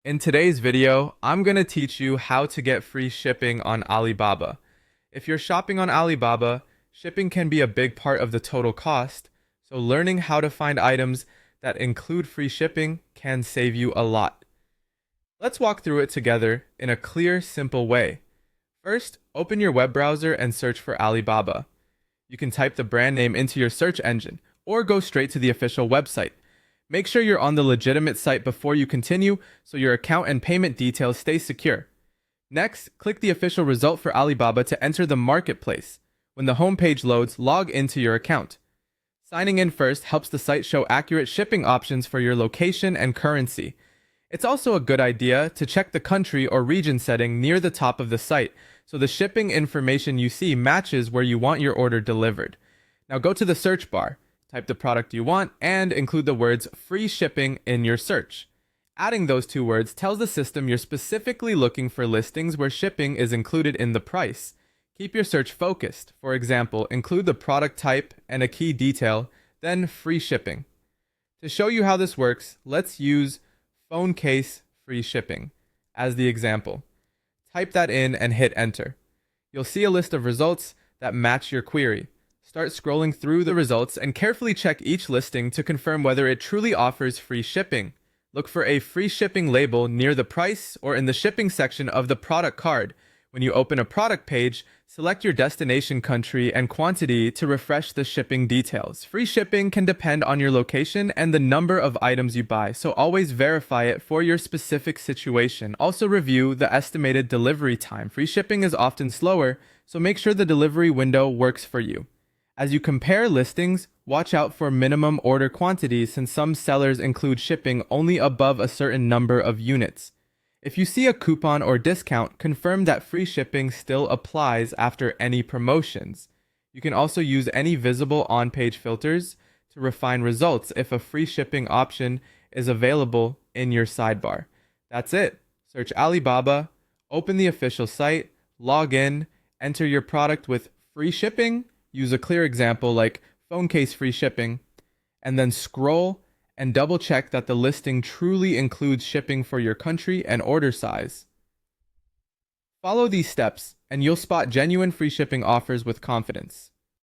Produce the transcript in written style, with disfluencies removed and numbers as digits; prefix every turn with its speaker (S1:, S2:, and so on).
S1: In today's video, I'm going to teach you how to get free shipping on Alibaba. If you're shopping on Alibaba, shipping can be a big part of the total cost, so learning how to find items that include free shipping can save you a lot. Let's walk through it together in a clear, simple way. First, open your web browser and search for Alibaba. You can type the brand name into your search engine or go straight to the official website. Make sure you're on the legitimate site before you continue so your account and payment details stay secure. Next, click the official result for Alibaba to enter the marketplace. When the homepage loads, log into your account. Signing in first helps the site show accurate shipping options for your location and currency. It's also a good idea to check the country or region setting near the top of the site so the shipping information you see matches where you want your order delivered. Now go to the search bar. Type the product you want, and include the words free shipping in your search. Adding those two words tells the system you're specifically looking for listings where shipping is included in the price. Keep your search focused. For example, include the product type and a key detail, then free shipping. To show you how this works, let's use phone case free shipping as the example. Type that in and hit enter. You'll see a list of results that match your query. Start scrolling through the results and carefully check each listing to confirm whether it truly offers free shipping. Look for a free shipping label near the price or in the shipping section of the product card. When you open a product page, select your destination country and quantity to refresh the shipping details. Free shipping can depend on your location and the number of items you buy, so always verify it for your specific situation. Also review the estimated delivery time. Free shipping is often slower, so make sure the delivery window works for you. As you compare listings, watch out for minimum order quantities since some sellers include shipping only above a certain number of units. If you see a coupon or discount, confirm that free shipping still applies after any promotions. You can also use any visible on-page filters to refine results if a free shipping option is available in your sidebar. That's it. Search Alibaba, open the official site, log in, enter your product with free shipping. Use a clear example like phone case free shipping, and then scroll and double check that the listing truly includes shipping for your country and order size. Follow these steps, and you'll spot genuine free shipping offers with confidence.